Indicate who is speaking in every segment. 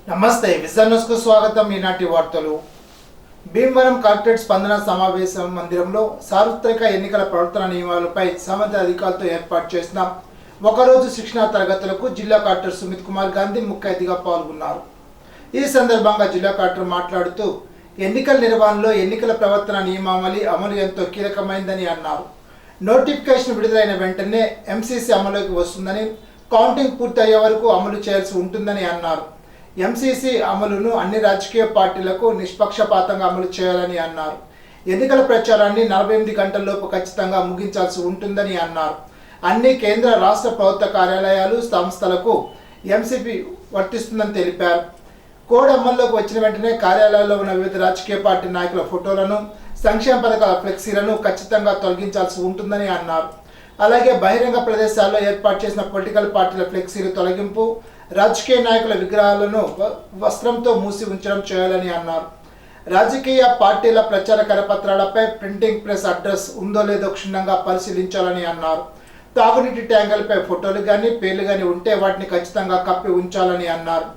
Speaker 1: నమస్తే vision news కు స్వాగతం. ఈనాటి వార్తలు. భీమవరం కలెక్టరేట్ స్పందన సమావేశ మందిరంలో సార్వత్రిక ఎన్నికల ప్రవర్తన నియమాలపై సంబంధిత అధికారులతో ఏర్పాటు చేసిన ఒకరోజు శిక్షణా తరగతులకు జిల్లా కలెక్టర్ సుమిత్ కుమార్ గాంధీ ముఖ్య అతిథిగా పాల్గొన్నారు. ఈ సందర్భంగా జిల్లా కలెక్టర్ మాట్లాడుతూ ఎన్నికల నిర్వహణలో ఎన్నికల ప్రవర్తన నియమావళి అమలు ఎంతో కీలకమైందని అన్నారు. నోటిఫికేషన్ విడుదలైన వెంటనే ఎంసీసీ అమలులోకి వస్తుందని, కౌంటింగ్ పూర్తయ్యే వరకు అమలు చేయాల్సి ఉంటుందని అన్నారు. ఎంసీసీ అమలును అన్ని రాజకీయ పార్టీలకు నిష్పక్షపాతంగా అమలు చేయాలని అన్నారు. ఎన్నికల ప్రచారాన్ని 48 గంటల్లోపు ఖచ్చితంగా ముగించాల్సి ఉంటుందని అన్నారు. అన్ని కేంద్ర రాష్ట్ర ప్రభుత్వ కార్యాలయాలు సంస్థలకు ఎంసీపీ వర్తిస్తుందని తెలిపారు. కోడ్ అమల్లోకి వచ్చిన వెంటనే కార్యాలయాల్లో ఉన్న వివిధ రాజకీయ పార్టీ నాయకుల ఫోటోలను, సంక్షేమ పథకాల ఫ్లెక్సీలను ఖచ్చితంగా తొలగించాల్సి ఉంటుందని అన్నారు. అలాగే బహిరంగ ప్రదేశాల్లో ఏర్పాటు చేసిన పొలిటికల్ పార్టీల ఫ్లెక్సీలు తొలగింపు, రాజకీయ నాయకుల విగ్రహాలను వస్త్రంతో మూసి ఉంచడం చేయాలని అన్నారు. రాజకీయ పార్టీల ప్రచార కరపత్రాలపై ప్రింటింగ్ ప్రెస్ అడ్రస్ ఉందో లేదో క్షుణ్ణంగా పరిశీలించాలని అన్నారు. తాగునీటి ట్యాంకులపై ఫోటోలు కానీ పేర్లు కానీ ఉంటే వాటిని ఖచ్చితంగా కప్పి ఉంచాలని అన్నారు.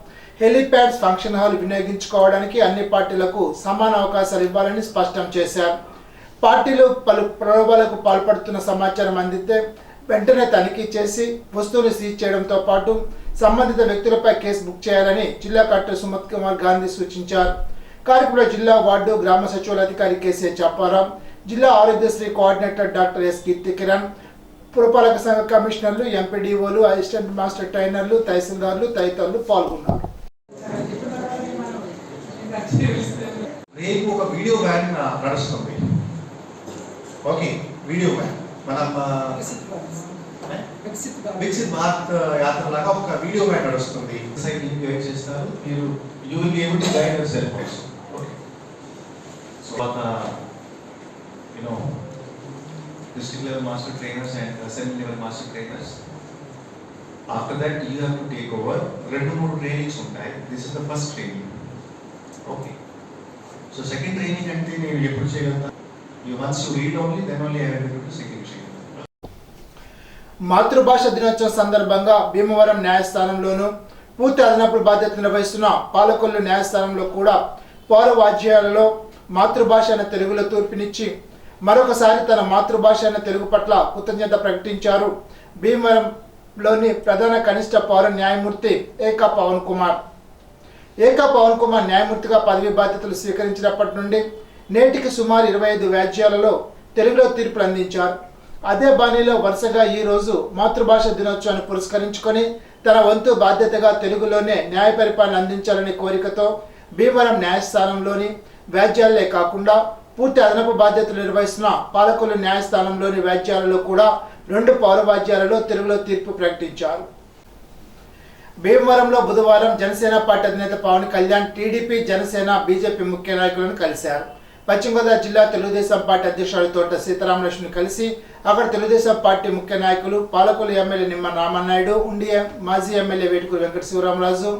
Speaker 1: హెలిప్యాడ్స్, ఫంక్షన్ హాల్ వినియోగించుకోవడానికి అన్ని పార్టీలకు సమాన అవకాశాలు ఇవ్వాలని స్పష్టం చేశారు. పార్టీలు పలు ప్రలోభాలకు పాల్పడుతున్న సమాచారం అందితే వెంటనే తనిఖీ చేసి వస్తువులు సీజ్ చేయడంతో పాటు సంబంధిత వ్యక్తులపై కేసు బుక్ చేయాలని జిల్లా కలెక్టర్ సుమిత్ కుమార్ గాంధీ సూచించారు. కార్యక్రమంలో జిల్లా వార్డు గ్రామ సచివాలయాధికారి కేసీ చాపారాం, జిల్లా ఆరోగ్యశ్రీ కోఆర్డినేటర్ డాక్టర్ ఎస్ కీర్తి కిరణ్, పురపాలక సంఘ కమిషనర్లు, ఎంపీడీఓలు, అసిస్టెంట్ మాస్టర్ ట్రైనర్లు, తహసీల్దార్లు తదితరులు పాల్గొన్నారు.
Speaker 2: రేపు ఒక వీడియో వ్యాన్ నడుస్తుంది. ఓకే, వీడియో వ్యాన్ మనం వికసిత్ భారత్ యాత్ర లాగా ఒక వీడియో వ్యాన్ నడుస్తుంది. సైక్లింగ్ గైడ్ చేస్తారు. మీరు you will be able to guide your self. Okay, so district level master trainers and assembly level master trainers. After that you have to take over. 2-3 trainings ఉంటాయి. This is the first training. Okay, so second training అంటే నేను ఎప్పుడు చేయగలను? You once you read only, then only I will be able to second training.
Speaker 1: మాతృభాష దినోత్సవం సందర్భంగా భీమవరం న్యాయస్థానంలోను పూర్తి అదనపు బాధ్యతలు నిర్వహిస్తున్న పాలకొల్లు న్యాయస్థానంలో కూడా పౌర వాద్యాలలో మాతృభాష అయిన తెలుగులో తీర్పునిచ్చి మరొకసారి తన మాతృభాష అయిన తెలుగు పట్ల కృతజ్ఞత ప్రకటించారు భీమవరంలోని ప్రధాన కనిష్ట పౌర న్యాయమూర్తి ఏకా పవన్ కుమార్. ఏకా పవన్ కుమార్ న్యాయమూర్తిగా పదవి బాధ్యతలు స్వీకరించినప్పటి నుండి నేటికి సుమారు 25 వ్యాజ్యాలలో తెలుగులో తీర్పులు అందించారు. అదే బాణీలో వరుసగా ఈ రోజు మాతృభాష దినోత్సవాన్ని పురస్కరించుకొని తన వంతు బాధ్యతగా తెలుగులోనే న్యాయ పరిపాలన అందించాలనే కోరికతో భీమవరం న్యాయస్థానంలోని వ్యాజ్యాలే కాకుండా పూర్తి అదనపు బాధ్యతలు నిర్వహిస్తున్న పాలకొల్లు న్యాయస్థానంలోని వ్యాజ్యాలలో కూడా 2 పౌర వాద్యాలలో తెలుగులో తీర్పు ప్రకటించారు. భీమవరంలో బుధవారం జనసేన పార్టీ అధినేత పవన్ కళ్యాణ్ టీడీపీ, జనసేన, బీజేపీ ముఖ్య నాయకులను కలిశారు. పశ్చిమ గోదావరి జిల్లా తెలుగుదేశం పార్టీ అధ్యక్షుడు తోట సీతారామలక్ష్మిని కలిసి అక్కడ తెలుగుదేశం పార్టీ ముఖ్య నాయకులు పాలకొల్లు ఎమ్మెల్యే నిమ్మ రామనాయుడు, ఉండి మాజీ ఎమ్మెల్యే వేటుకూరి వెంకట శివరామరాజు,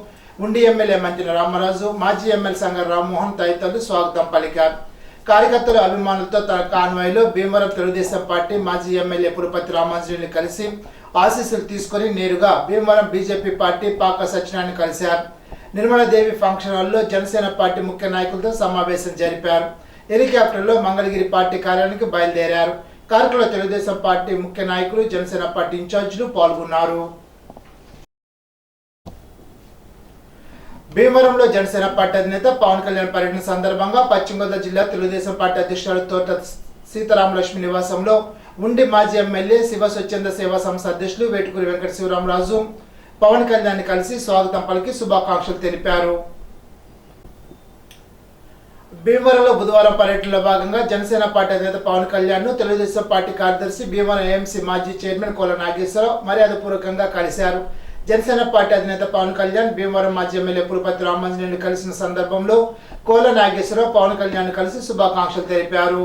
Speaker 1: ఉండి ఎమ్మెల్యే మంతిన రామరాజు, మాజీ ఎమ్మెల్యే సంగ రామ్మోహన్ తదితరులు స్వాగతం పలికారు. కార్యకర్తలు, అభిమానులతో తన కాన్వాయ్లో భీమవరం తెలుగుదేశం పార్టీ మాజీ ఎమ్మెల్యే పురపతి రామాంజలిని కలిసి ఆశీస్సులు తీసుకుని నేరుగా భీమవరం బీజేపీ పార్టీ పాక సత్యనారాయణ కలిశారు. నిర్మలాదేవి ఫంక్షన్ హాల్లో జనసేన పార్టీ ముఖ్య నాయకులతో సమావేశం జరిపారు. హెలికాప్టర్లో మంగళగిరి పార్టీ కార్యాలయానికి బయలుదేరారు. కార్యక్రమంలో తెలుగుదేశం పార్టీ ముఖ్య నాయకులు, జనసేన పార్టీ ఇన్ఛార్జీలు పాల్గొన్నారు. భీమవరంలో జనసేన పార్టీ అధినేత పవన్ కళ్యాణ్ పర్యటన సందర్భంగా పశ్చిమ గోదావరి జిల్లా తెలుగుదేశం పార్టీ అధ్యక్షుడు తోట సీతారామలక్ష్మి నివాసంలో ఉండి మాజీ ఎమ్మెల్యే శివ స్వచ్ఛంద సేవా సంస్థ అధ్యక్షులు వేటుకూరి వెంకట శివరామరాజు పవన్ కళ్యాణ్ కలిసి స్వాగతం పలికి శుభాకాంక్షలు తెలిపారు. భీమవరంలో బుధవారం పర్యటనలో భాగంగా జనసేన పార్టీ అధినేత పవన్ కళ్యాణ్ ను తెలుగుదేశం పార్టీ కార్యదర్శి, భీమవరం ఏఎంసీ మాజీ చైర్మన్ కోల నాగేశ్వరరావు మర్యాదపూర్వకంగా కలిశారు. జనసేన పార్టీ అధినేత పవన్ కళ్యాణ్ భీమవరం మాజీ ఎమ్మెల్యే పురపతి రామాంజలిని కలిసిన సందర్భంలో కోల నాగేశ్వరరావు పవన్ కళ్యాణ్ కలిసి శుభాకాంక్షలు తెలిపారు.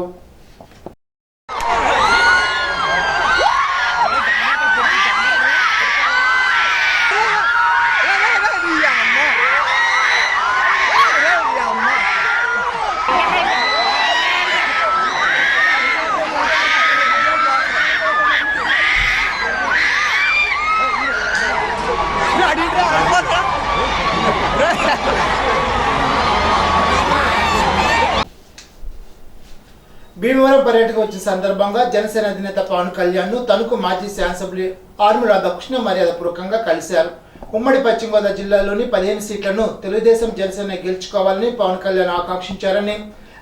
Speaker 1: భీమవరం పర్యటనకు వచ్చిన సందర్భంగా జనసేన అధినేత పవన్ కళ్యాణ్ ను తణుకు మాజీ శాసనసభ్యులు ఆర్మీ రాధాకృష్ణ మర్యాదపూర్వకంగా కలిశారు. ఉమ్మడి పశ్చిమ గోదావరి జిల్లాలోని 15 సీట్లను తెలుగుదేశం జనసేన గెలుచుకోవాలని పవన్ కళ్యాణ్ ఆకాంక్షించారని,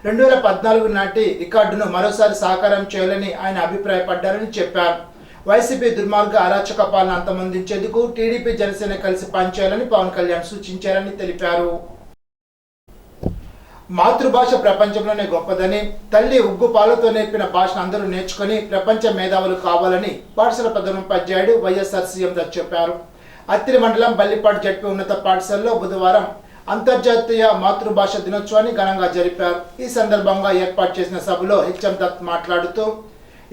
Speaker 1: 2014 నాటి రికార్డును మరోసారి సాకారం చేయాలని ఆయన అభిప్రాయపడ్డారని చెప్పారు. వైసీపీ దుర్మార్గ అరాచక పాలన అంతమొందించేందుకు టీడీపీ జనసేన కలిసి పనిచేయాలని పవన్ కళ్యాణ్ సూచించారని తెలిపారు. మాతృభాష ప్రపంచంలోనే గొప్పదని, తల్లి ఉగ్గు పాలతో నేర్పిన భాషను అందరూ నేర్చుకుని ప్రపంచ మేధావులు కావాలని పాఠశాల ప్రధానోపాధ్యాయుడు వైఎస్ఆర్ సీఎం చెప్పారు. అత్తిలి మండలం బల్లిపాడు జడ్పీ ఉన్నత పాఠశాలలో బుధవారం అంతర్జాతీయ మాతృభాష దినోత్సవాన్ని ఘనంగా జరిపారు. ఈ సందర్భంగా ఏర్పాటు చేసిన సభలో హెచ్ఎం దత్ మాట్లాడుతూ,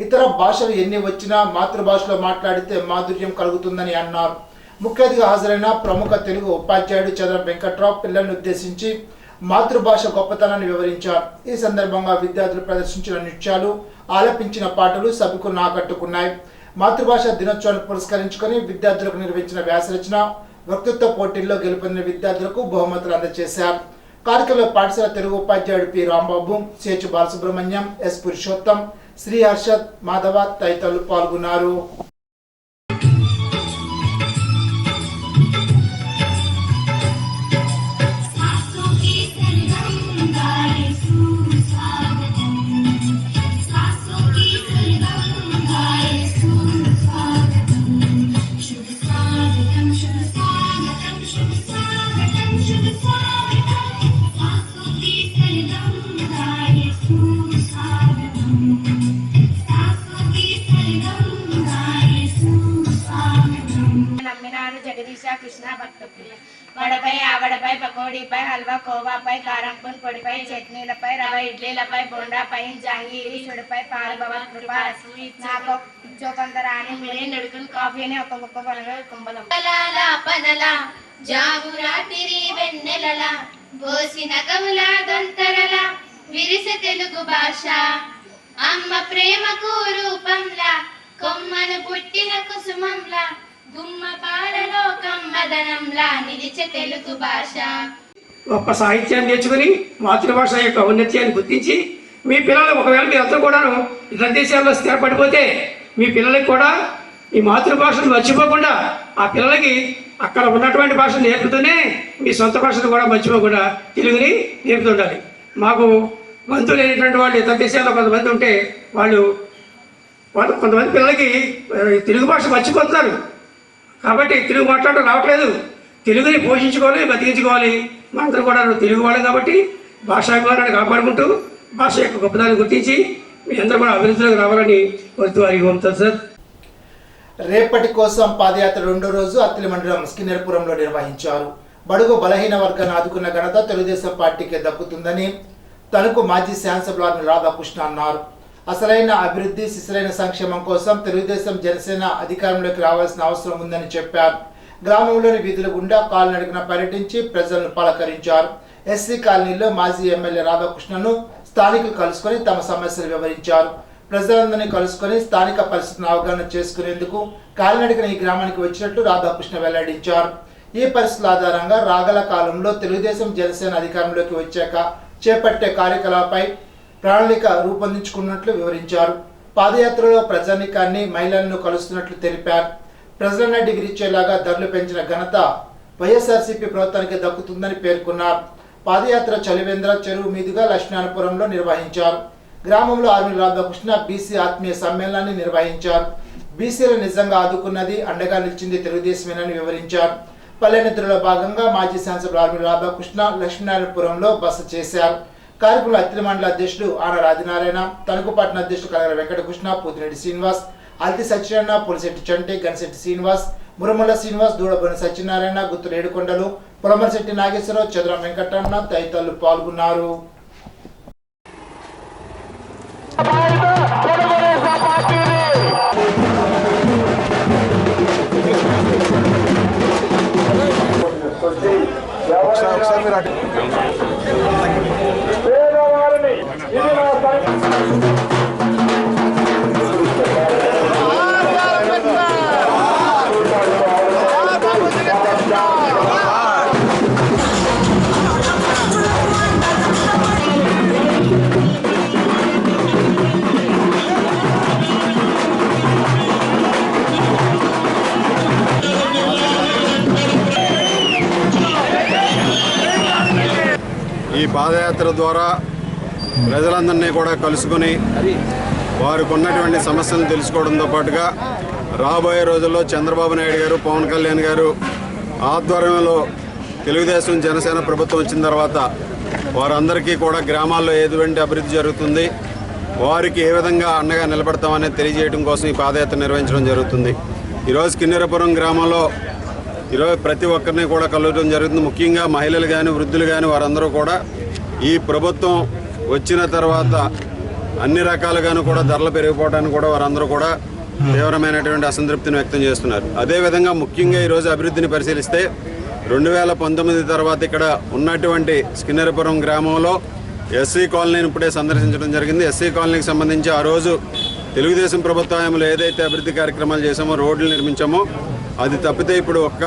Speaker 1: ఇతర భాషలు ఎన్ని వచ్చినా మాతృభాషలో మాట్లాడితే మాధుర్యం కలుగుతుందని అన్నారు. ముఖ్య అతిథిగా హాజరైన ప్రముఖ తెలుగు ఉపాధ్యాయుడు చంద్ర వెంకట్రావు పిల్లలను ఉద్దేశించి మాతృభాష గొప్పతనాన్ని వివరించారు. ఈ సందర్భంగా విద్యార్థులు ప్రదర్శించిన నృత్యాలు, ఆలపించిన పాటలు సభకు ఆకట్టుకున్నాయి. మాతృభాష దినోత్సవాన్ని పురస్కరించుకొని విద్యార్థులకు నిర్వహించిన వ్యాసరచన, వక్తృత్వ పోటీల్లో గెలుపొందిన విద్యార్థులకు బహుమతులు అందజేశారు. కార్యక్రమంలో పాఠశాల తెలుగు ఉపాధ్యాయుడు P Rambabu, CH Balasubrahmanyam, S Purushottam, Sri Harshad, Madhava తదితరులు పాల్గొన్నారు.
Speaker 3: వడపై ఆవడపై పకోడీపై హల్వా కోవాపై కారంపూన్ పొడిపై చట్నీలపై రవ ఇడ్లీలపై బోండాపై జాంగీరి చుడిపై పాలబవ కృప నాకు జోకందరాని మిరే నడుకుని కాఫీని ఒక ముక్క పనగా కుంభలం పనల జామురాతిరి వెన్నెలల బోసిన కవుల దొంతరల విరిస తెలుగు భాష అమ్మ ప్రేమకు రూపంలా కొమ్మను పుట్టిన కుసుమంలా గుమ్మ పాలలో కమ్మదనంలా నిలిచే తెలుగు భాష.
Speaker 4: గొప్ప సాహిత్యాన్ని నేర్చుకుని మాతృభాష యొక్క ఔన్నత్యాన్ని గుర్తించి మీ పిల్లలు ఒకవేళ మీరంతా కూడాను ఇతర దేశాల్లో స్థిరపడిపోతే మీ పిల్లలకి కూడా ఈ మాతృభాషను మర్చిపోకుండా ఆ పిల్లలకి అక్కడ ఉన్నటువంటి భాషను నేర్పుతూనే మీ సొంత భాషను కూడా మర్చిపోకుండా తెలుగుని నేర్పుతుండాలి. మాకు బంధువులు లేనటువంటి వాళ్ళు ఇతర దేశాల్లో కొంతమంది ఉంటే వాళ్ళు కొంతమంది పిల్లలకి తెలుగు భాష మర్చిపోతున్నారు. కాబట్టి తెలుగు మాట్లాడడం రావట్లేదు. తెలుగుని పోషించుకోవాలి, బతికించుకోవాలి. మనందరం కూడా తెలుగు వాళ్ళం కాబట్టి భాషాభిమానాన్ని కాపాడుకుంటూ భాష యొక్క గొప్పదాన్ని గుర్తించి మీ అందరూ కూడా అభివృద్ధిలోకి రావాలని కోరుతూ వారికి పంపుతారు సార్.
Speaker 1: రేపటి కోసం పాదయాత్ర 2వ రోజు అత్తిలి మండలం స్కిన్నెరపురంలో నిర్వహించారు. బడుగు బలహీన వర్గాన్ని ఆదుకున్న ఘనత తెలుగుదేశం పార్టీకి దక్కుతుందని తణుకు మాజీ శాసనసభ్యులు ఆర్మీ రాధాకృష్ణ అన్నారు. అసలైన అభివృద్ధి, శిశులైన సంక్షేమం కోసం తెలుగుదేశం జనసేన అధికారంలోకి రావాల్సిన అవసరం ఉందని చెప్పారు. గ్రామంలోని వీధుల గుండా కాలినడకన పర్యటించి ప్రజలను పలకరించారు. ఎస్సీ కాలనీలో మాజీ ఎమ్మెల్యే రాధాకృష్ణను స్థానికులు కలుసుకొని తమ సమస్యలు వివరించారు. ప్రజలందరినీ కలుసుకొని స్థానిక పరిస్థితిని అవగాహన చేసుకునేందుకు కాలినడకన ఈ గ్రామానికి వచ్చినట్లు రాధాకృష్ణ వెల్లడించారు. ఈ పరిస్థితుల ఆధారంగా రాగల కాలంలో తెలుగుదేశం జనసేన అధికారంలోకి వచ్చాక చేపట్టే కార్యకలాపాలపై ప్రణాళిక రూపొందించుకున్నట్లు వివరించారు. పాదయాత్రలో ప్రజానీకాన్ని, మహిళలను కలుస్తున్నట్లు తెలిపారు. ప్రజలన్న డిగ్రీ ఇచ్చేలాగా ధరలు పెంచిన ఘనత వైఎస్ఆర్సీపీ ప్రభుత్వానికి దక్కుతుందని పేర్కొన్నారు. పాదయాత్ర చలివేంద్ర చెరువు మీదుగా లక్ష్మీనారాయణపురంలో నిర్వహించారు. గ్రామంలో ఆర్మీ రాధాకృష్ణ బీసీ ఆత్మీయ సమ్మేళనాన్ని నిర్వహించారు. బీసీలు నిజంగా ఆదుకున్నది, అండగా నిలిచింది తెలుగుదేశమేనని వివరించారు. పల్లెనిద్రలో భాగంగా మాజీ శాసనసభ్యులు ఆర్మీ రాధాకృష్ణ లక్ష్మీనారాయణపురంలో బస చేశారు. కార్యక్రమంలో అత్తిలి మండల అధ్యక్షుడు ఆన రాజనారాయణ, తణుకుపట్నం అధ్యక్షుడు కలగర వెంకటకృష్ణ, పూతిరెడ్డి శ్రీనివాస్, అల్తి సత్యనారాయణ, పులిశెట్టి చంటి, గనిశెట్టి శ్రీనివాస్, మురమల్ల శ్రీనివాస్, దూడబోని సత్యనారాయణ, గుత్తులు ఏడుకొండలు, పులమరశెట్టి నాగేశ్వరరావు, చంద్ర వెంకటరమణ తదితరులు పాల్గొన్నారు.
Speaker 5: ఈ పాదయాత్ర ద్వారా ప్రజలందరినీ కూడా కలుసుకొని వారికి ఉన్నటువంటి సమస్యలను తెలుసుకోవడంతో పాటుగా రాబోయే రోజుల్లో చంద్రబాబు నాయుడు గారు, పవన్ కళ్యాణ్ గారు ఆధ్వర్యంలో తెలుగుదేశం జనసేన ప్రభుత్వం వచ్చిన తర్వాత వారందరికీ కూడా గ్రామాల్లో ఎటువంటి అభివృద్ధి జరుగుతుంది, వారికి ఏ విధంగా అండగా నిలబడతామనేది తెలియజేయడం కోసం ఈ పాదయాత్ర నిర్వహించడం జరుగుతుంది. ఈరోజు కిన్నెరపురం గ్రామంలో ఈరోజు ప్రతి ఒక్కరిని కూడా కలవడం జరుగుతుంది. ముఖ్యంగా మహిళలు కానీ వృద్ధులు కానీ వారందరూ కూడా ఈ ప్రభుత్వం వచ్చిన తర్వాత అన్ని రకాలుగాను కూడా ధరలు పెరిగిపోవడానికి కూడా వారందరూ కూడా తీవ్రమైనటువంటి అసంతృప్తిని వ్యక్తం చేస్తున్నారు. అదేవిధంగా ముఖ్యంగా ఈరోజు అభివృద్ధిని పరిశీలిస్తే 2019 తర్వాత ఇక్కడ ఉన్నటువంటి కిన్నెరపురం గ్రామంలో ఎస్సీ కాలనీని ఇప్పుడే సందర్శించడం జరిగింది. ఎస్సీ కాలనీకి సంబంధించి ఆ రోజు తెలుగుదేశం ప్రభుత్వ హయాంలో ఏదైతే అభివృద్ధి కార్యక్రమాలు చేశామో, రోడ్లు నిర్మించామో, అది తప్పితే ఇప్పుడు ఒక్క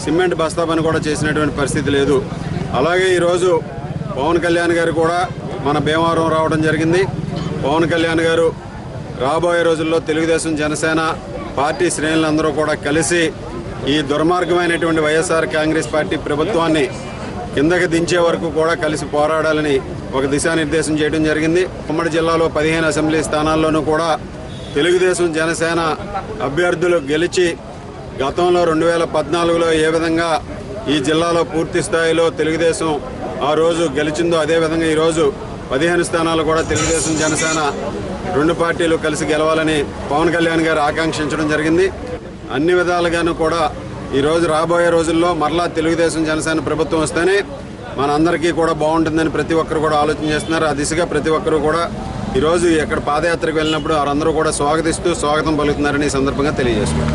Speaker 5: సిమెంట్ బస్తా పని కూడా చేసినటువంటి పరిస్థితి లేదు. అలాగే ఈరోజు పవన్ కళ్యాణ్ గారు కూడా మన భీమవరం రావడం జరిగింది. పవన్ కళ్యాణ్ గారు రాబోయే రోజుల్లో తెలుగుదేశం జనసేన పార్టీ శ్రేణులందరూ కూడా కలిసి ఈ దుర్మార్గమైనటువంటి వైఎస్ఆర్ కాంగ్రెస్ పార్టీ ప్రభుత్వాన్ని కిందకి దించే వరకు కూడా కలిసి పోరాడాలని ఒక దిశానిర్దేశం చేయడం జరిగింది. ఉమ్మడి జిల్లాలో 15 అసెంబ్లీ స్థానాల్లోనూ కూడా తెలుగుదేశం జనసేన అభ్యర్థులు గెలిచి గతంలో 2014లో ఏ విధంగా ఈ జిల్లాలో పూర్తి స్థాయిలో తెలుగుదేశం ఆ రోజు గెలిచిందో అదేవిధంగా ఈరోజు 15 స్థానాలు కూడా తెలుగుదేశం జనసేన రెండు పార్టీలు కలిసి గెలవాలని పవన్ కళ్యాణ్ గారు ఆకాంక్షించడం జరిగింది. అన్ని విధాలుగాను కూడా ఈరోజు రాబోయే రోజుల్లో మరలా తెలుగుదేశం జనసేన ప్రభుత్వం వస్తేనే మనందరికీ కూడా బాగుంటుందని ప్రతి ఒక్కరు కూడా ఆలోచన చేస్తున్నారు. ఆ దిశగా ప్రతి ఒక్కరు కూడా ఈరోజు ఇక్కడ పాదయాత్రకు వెళ్ళినప్పుడు వారందరూ కూడా స్వాగతం పలుకుతున్నారని ఈ సందర్భంగా తెలియజేస్తున్నారు.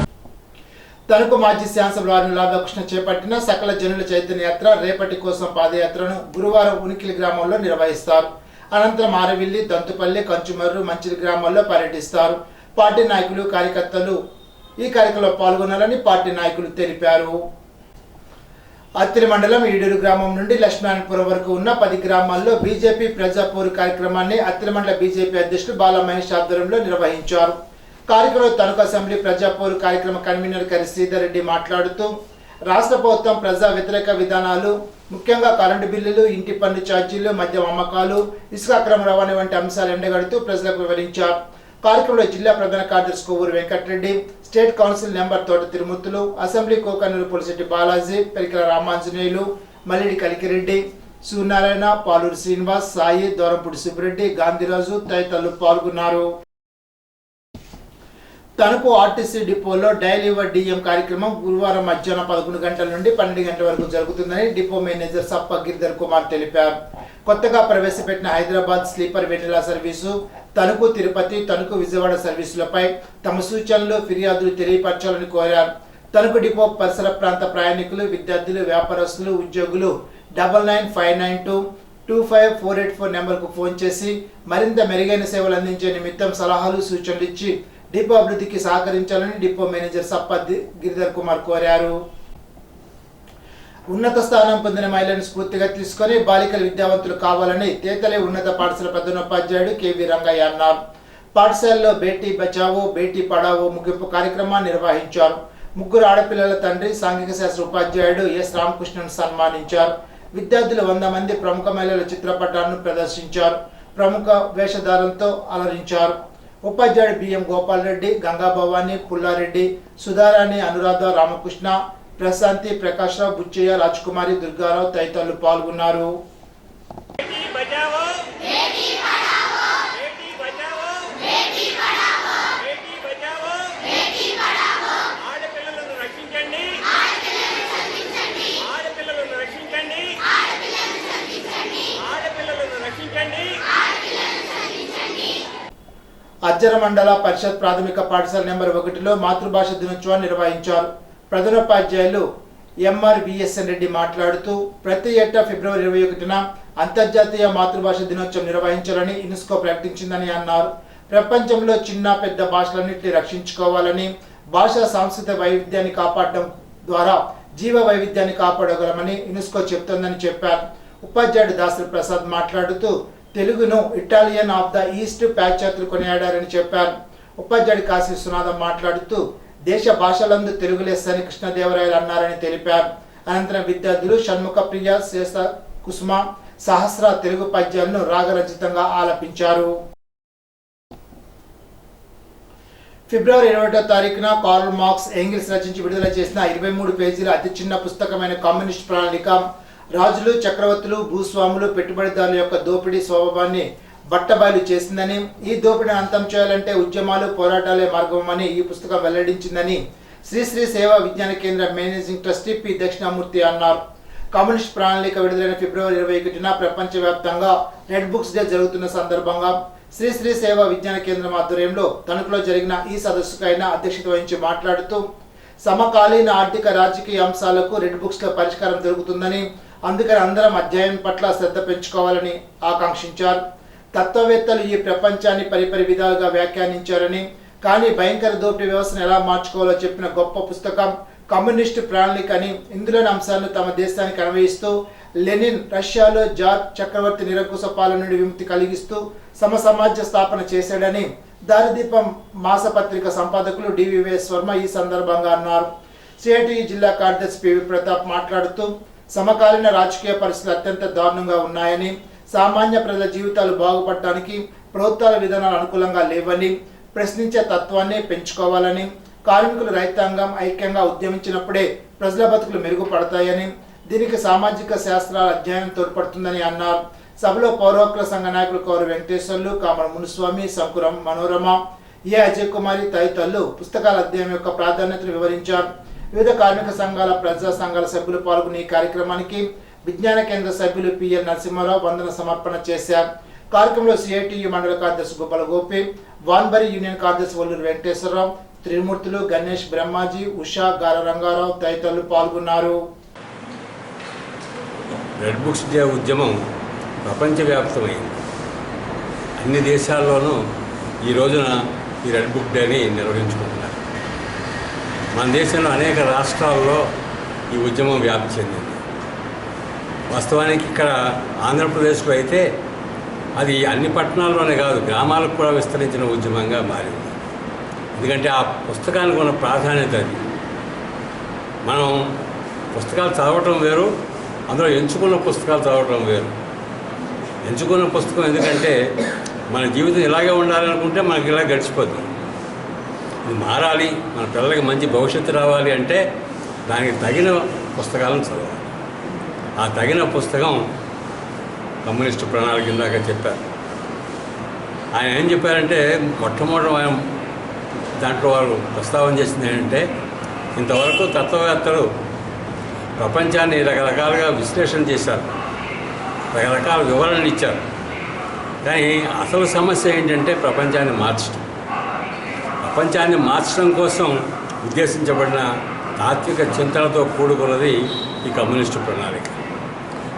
Speaker 1: తణుకు మాజీ శాసనసభ్యులు ఆర్ఎన్ రాధాకృష్ణ చేపట్టిన సకల జనుల చైతన్య యాత్ర రేపటి కోసం పాదయాత్రను గురువారం ఉనికిలి గ్రామంలో నిర్వహిస్తారు. అనంతరం ఆరవిల్లి, దంతుపల్లి, కంచుమర్రు, మంచిలి గ్రామాల్లో పర్యటిస్తారు. పార్టీ నాయకులు, కార్యకర్తలు ఈ కార్యక్రమంలో పాల్గొనాలని పార్టీ నాయకులు తెలిపారు. అత్తిలి మండలం ఈడూరు గ్రామం నుండి లక్ష్మీనారాయణపురం వరకు ఉన్న 10 గ్రామాల్లో బీజేపీ ప్రజాపోరు కార్యక్రమాన్ని అత్తిలి మండల బీజేపీ అధ్యక్షుడు బాలా మహేష్ ఆధ్వర్యంలో నిర్వహించారు. కార్యక్రమంలో తణుకు అసెంబ్లీ ప్రజాపోరు కార్యక్రమ కన్వీనర్ కరి శ్రీధర్ రెడ్డి మాట్లాడుతూ రాష్ట్ర ప్రభుత్వం ప్రజా వ్యతిరేక విధానాలు, ముఖ్యంగా కరెంటు బిల్లులు, ఇంటి పన్ను ఛార్జీలు, మద్యం అమ్మకాలు, ఇసుక అక్రమ రవాణా వంటి అంశాలు ఎండగడుతూ ప్రజలకు వివరించారు. కార్యక్రమంలో జిల్లా ప్రధాన కార్యదర్శి Kovvur Venkatareddy, state council member Thota Tirumurthulu, assembly Kokanuru Pulisetti Balaji, Perikala Ramanjaneyulu, Mallidi Kalikireddy, Suryanarayana, Paluru Srinivas, Sai, Durampudi Subbireddy, Gandhiraju తదితరులు పాల్గొన్నారు. తణుకు ఆర్టీసీ డిపోలో డైలీ యువర్ డిఎం కార్యక్రమం గురువారం మధ్యాహ్నం 11 గంటల నుండి 12 గంటల వరకు జరుగుతుందని డిపో మేనేజర్ సప్ప గిరిధర్ కుమార్ తెలిపారు. కొత్తగా ప్రవేశపెట్టిన హైదరాబాద్ స్లీపర్ వెనిలా సర్వీసు, తణుకు తిరుపతి, తణుకు విజయవాడ సర్వీసులపై తమ సూచనలు, ఫిర్యాదులు తెలియపరచాలని కోరారు. తణుకు డిపో పరిసర ప్రాంత ప్రయాణికులు, విద్యార్థులు, వ్యాపారస్తులు, ఉద్యోగులు 9952254884 నెంబర్కు ఫోన్ చేసి మరింత మెరుగైన సేవలు అందించే నిమిత్తం సలహాలు, సూచనలు ఇచ్చి డిపో అభివృద్ధికి సహకరించాలని డిపో మేనేజర్ సప్ప గిరిధర్ కుమార్ కోరారు. ఉన్నత స్థానం పొందిన మహిళలను స్ఫూర్తిగా తీసుకొని బాలికల విద్యావంతులు కావాలని తేతలే ఉన్నత పాఠశాల ప్రధానోపాధ్యాయుడు కెవి రంగయ్య అన్నారు. పాఠశాలలో బేటీ బచావో బేటీ పడావో ముగింపు కార్యక్రమాన్ని నిర్వహించారు. 3 ఆడపిల్లల తండ్రి, సాంఘిక శాస్త్ర ఉపాధ్యాయుడు ఎస్ రామకృష్ణను సన్మానించారు. విద్యార్థులు 100 మంది ప్రముఖ మహిళల చిత్రపటాలను ప్రదర్శించారు. ప్రముఖ వేషధారంతో అలరించారు. ఉపాధ్యాయుడు బిఎం గోపాల్ రెడ్డి, గంగా భవాని, పుల్లారెడ్డి, సుధారాణి, అనురాధ, రామకృష్ణ, ప్రశాంతి, ప్రకాశ్రావు, బుచ్చయ్య, రాజ్కుమారి, దుర్గారావు తదితరులు పాల్గొన్నారు. అజ్జర మండల పరిషత్ ప్రాథమిక పాఠశాల నెంబర్ 1లో మాతృభాష దినోత్సవాన్ని నిర్వహించారు. ప్రధానోపాధ్యాయులు ఎంఆర్విఎస్ఎన్ రెడ్డి మాట్లాడుతూ ప్రతి ఏటా ఫిబ్రవరి 21న అంతర్జాతీయ మాతృభాష దినోత్సవం నిర్వహించాలని యునెస్కో ప్రకటించిందని అన్నారు. ప్రపంచంలో చిన్న పెద్ద భాషలన్నింటినీ రక్షించుకోవాలని, భాషా సాంస్కృతిక వైవిధ్యాన్ని కాపాడడం ద్వారా జీవ వైవిధ్యాన్ని కాపాడగలమని యునెస్కో చెబుతోందని చెప్పారు. ఉపాధ్యాయుడు దాసరి ప్రసాద్ మాట్లాడుతూ తెలుగును ఇటాలియన్ ఆఫ్ ద ఈస్ట్ పాశ్చాత్యులు కొనియాడారని చెప్పారు. ఉపాధ్యాయుడు కాశీ విశ్వనాథం మాట్లాడుతూ దేశ భాషలందు తెలుగు లెస్సని కృష్ణదేవరాయలు అన్నారని తెలిపారు. అనంతరం విద్యార్థులు షణ్ముఖ ప్రియ, శేష కుసుమ, సహస్ర తెలుగు పద్యాలను రాగరంజితంగా ఆలపించారు. ఫిబ్రవరి 21వ తారీఖున కార్ల్ మార్క్స్ ఎంగిల్స్ రచించి విడుదల చేసిన 23 పేజీల అతి చిన్న పుస్తకమైన కమ్యూనిస్ట్ ప్రణాళిక రాజులు, చక్రవర్తులు, భూస్వాములు, పెట్టుబడిదారుల యొక్క దోపిడీ స్వభావాన్ని బట్టబయలు చేసిందని, ఈ దోపిడీని అంతం చేయాలంటే ఉద్యమాలు, పోరాటాలే మార్గమని ఈ పుస్తకం వెల్లడించిందని శ్రీ శ్రీ సేవా విజ్ఞాన కేంద్ర మేనేజింగ్ ట్రస్టీ పి దక్షిణామూర్తి అన్నారు. కమ్యూనిస్ట్ ప్రణాళిక విడుదలైన ఫిబ్రవరి 21న ప్రపంచవ్యాప్తంగా రెడ్ బుక్స్ డే జరుగుతున్న సందర్భంగా శ్రీ శ్రీ సేవా విజ్ఞాన కేంద్రం ఆధ్వర్యంలో తణుకులో జరిగిన ఈ సదస్సుకు ఆయన అధ్యక్షత వహించి మాట్లాడుతూ సమకాలీన ఆర్థిక రాజకీయ అంశాలకు రెడ్ బుక్స్ లో పరిష్కారం దొరుకుతుందని, అందుకని అందరం అధ్యాయం పట్ల శ్రద్ధ పెంచుకోవాలని ఆకాంక్షించారు. తత్వవేత్తలు ఈ ప్రపంచాన్ని పరిపరి విధాలుగా వ్యాఖ్యానించారని, కానీ భయంకర దోపిడీ వ్యవస్థను ఎలా మార్చుకోవాలో చెప్పిన గొప్ప పుస్తకం కమ్యూనిస్టు ప్రణాళిక అని, ఇందులోని అంశాలను తమ దేశానికి అన్వయిస్తూ లెనిన్ రష్యాలో జార్ చక్రవర్తి నిరంకుశ పాలన నుండి విముక్తి కలిగిస్తూ సమాజ స్థాపన చేశాడని దారిదీపం మాసపత్రిక సంపాదకులు డివివిఎస్ వర్మ ఈ సందర్భంగా అన్నారు. సిఐటియు జిల్లా కార్యదర్శి పివి ప్రతాప్ మాట్లాడుతూ సమకాలీన రాజకీయ పరిస్థితులు అత్యంత దారుణంగా ఉన్నాయని, సామాన్య ప్రజల జీవితాలు బాగుపడటానికి ప్రభుత్వాల విధానాలు అనుకూలంగా లేవని, ప్రశ్నించే తత్వాన్ని పెంచుకోవాలని, కార్మికులు రైతాంగం ఐక్యంగా ఉద్యమించినప్పుడే ప్రజల బతుకులు మెరుగుపడతాయని, దీనికి సామాజిక శాస్త్రాల అధ్యయనం తోడ్పడుతుందని అన్నారు. సభలో పౌర హక్కుల సంఘ నాయకులు కౌరు వెంకటేశ్వర్లు, కామర మునుస్వామి, శంకురం మనోరమ, ఏ అజయ్ కుమారి తదితరులు పుస్తకాల అధ్యయనం యొక్క ప్రాధాన్యతను వివరించారు. వివిధ కార్మిక సంఘాల, ప్రజా సంఘాల సభ్యులు పాల్గొని ఈ కార్యక్రమానికి విజ్ఞాన కేంద్ర సభ్యులు పిఎల్ నరసింహారావు వందన సమర్పణ చేశారు. కార్యక్రమంలో సిఐటియు మండల కార్యదర్శి గోపాల గోపి, వాన్బరి యూనియన్ కార్యదర్శి వల్లూరు వెంకటేశ్వరరావు, త్రిమూర్తులు, గణేష్, బ్రహ్మాజీ, ఉషా, గార రంగారావు తదితరులు పాల్గొన్నారు.
Speaker 6: రెడ్ బుక్స్ డే ఉద్యమం ప్రపంచవ్యాప్తమైంది. అన్ని దేశాల్లోనూ ఈ రోజున ఈ రెడ్ బుక్ డేని నిర్వహించుకుంటున్నారు. మన దేశంలో అనేక రాష్ట్రాల్లో ఈ ఉద్యమం వ్యాప్తి చెందింది. వాస్తవానికి ఇక్కడ ఆంధ్రప్రదేశ్లో అయితే అది అన్ని పట్టణాల్లోనే కాదు, గ్రామాలకు కూడా విస్తరించిన ఉద్యమంగా మారింది. ఎందుకంటే ఆ పుస్తకానికి ఉన్న ప్రాధాన్యత అది. మనం పుస్తకాలు చదవటం వేరు, అందులో ఎంచుకున్న పుస్తకాలు చదవటం వేరు. ఎంచుకున్న పుస్తకం ఎందుకంటే మన జీవితం ఇలాగే ఉండాలనుకుంటే మనకి ఇలా గడిచిపోతుంది. ఇది మారాలి, మన పిల్లలకి మంచి భవిష్యత్తు రావాలి అంటే దానికి తగిన పుస్తకాలను చదవాలి. ఆ తగిన పుస్తకం కమ్యూనిస్టు ప్రణాళిక కిందాక చెప్పారు. ఆయన ఏం చెప్పారంటే మొట్టమొదటి దాంట్లో వారు ప్రస్తావన చేసింది ఏంటంటే, ఇంతవరకు తత్వవేత్తలు ప్రపంచాన్ని రకరకాలుగా విశ్లేషణ చేశారు, రకరకాల వివరణలు ఇచ్చారు. కానీ అసలు సమస్య ఏంటంటే ప్రపంచాన్ని మార్చడం. ప్రపంచాన్ని మార్చడం కోసం ఉద్దేశించబడిన తాత్విక చింతనతో కూడుకున్నది ఈ కమ్యూనిస్టు ప్రణాళిక.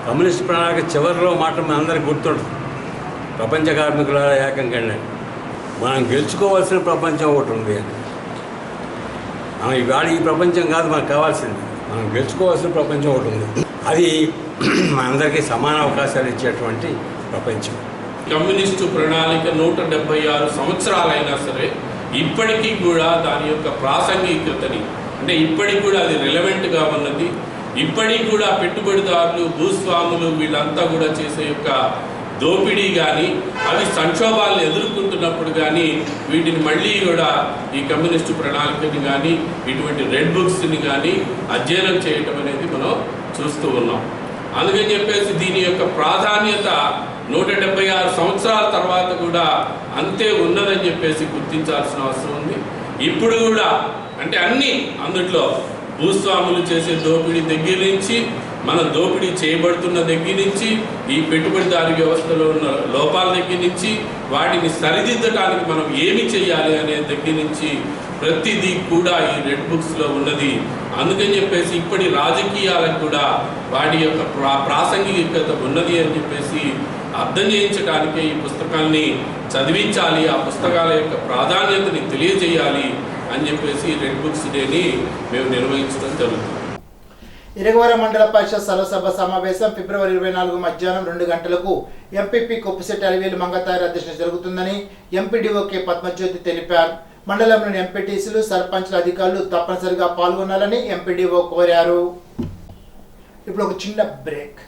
Speaker 6: కమ్యూనిస్టు ప్రణాళిక చివరిలో మాట మనందరికీ గుర్తుంటుంది, ప్రపంచ కార్మికుల ఏకంగా మనం గెలుచుకోవాల్సిన ప్రపంచం ఒకటి ఉంది అని. మనం ఇవాళ ఈ ప్రపంచం కాదు మనకు కావాల్సింది, మనం గెలుచుకోవాల్సిన ప్రపంచం ఒకటి ఉంది. అది మనందరికీ సమాన అవకాశాలు ఇచ్చేటువంటి ప్రపంచం.
Speaker 7: కమ్యూనిస్టు ప్రణాళిక 176 సంవత్సరాలైనా సరే ఇప్పటికీ కూడా దాని యొక్క ప్రాసంగికతని, అంటే ఇప్పటికి కూడా అది రిలవెంట్గా ఉన్నది. ఇప్పటికి కూడా పెట్టుబడిదారులు, భూస్వాములు వీళ్ళంతా కూడా చేసే యొక్క దోపిడీ కానీ, అవి సంక్షోభాలను ఎదుర్కొంటున్నప్పుడు కానీ వీటిని మళ్ళీ కూడా ఈ కమ్యూనిస్టు ప్రణాళికని కానీ ఇటువంటి రెడ్ బుక్స్ని కానీ అధ్యయనం చేయటం అనేది మనం చూస్తూ ఉన్నాం. అందుకని చెప్పేసి దీని యొక్క ప్రాధాన్యత 176 సంవత్సరాల తర్వాత కూడా అంతే ఉన్నదని చెప్పేసి గుర్తించాల్సిన అవసరం ఉంది. ఇప్పుడు కూడా అంటే అన్నీ అందుట్లో భూస్వాములు చేసే దోపిడీ దగ్గర నుంచి, మన దోపిడీ చేయబడుతున్న దగ్గర నుంచి, ఈ పెట్టుబడిదారీ వ్యవస్థలో ఉన్న లోపాల దగ్గర నుంచి, వాటిని సరిదిద్దడానికి మనం ఏమి చేయాలి అనే దగ్గర నుంచి ప్రతిదీ కూడా ఈ రెడ్ బుక్స్లో ఉన్నది. అందుకని చెప్పేసి ఇప్పటి రాజకీయాలకు కూడా వాటి యొక్క ప్రాసంగికత ఉన్నది అని చెప్పేసి అర్థం చేయించడానికే ఈ పుస్తకాన్ని చదివించాలి, ఆ పుస్తకాల యొక్క ప్రాధాన్యతని తెలియజేయాలి అని చెప్పేసి రెడ్ బుక్స్ డేని మేము నిర్వహించడం జరుగుతుంది.
Speaker 1: ఇరగవరం మండల పరిషత్ సర్వసభ సమావేశం ఫిబ్రవరి 24 మధ్యాహ్నం 2 గంటలకు ఎంపీపీ కొప్పిశెట్టి అలివేలు మంగతాయారు అధ్యక్షత జరుగుతుందని ఎంపీడీఓ కె పద్మజ్యోతి తెలిపారు. మండలంలోని ఎంపీటీసీలు, సర్పంచ్ల అధికారులు తప్పనిసరిగా పాల్గొనాలని ఎంపీడీఓ కోరారు. ఇప్పుడు ఒక చిన్న బ్రేక్.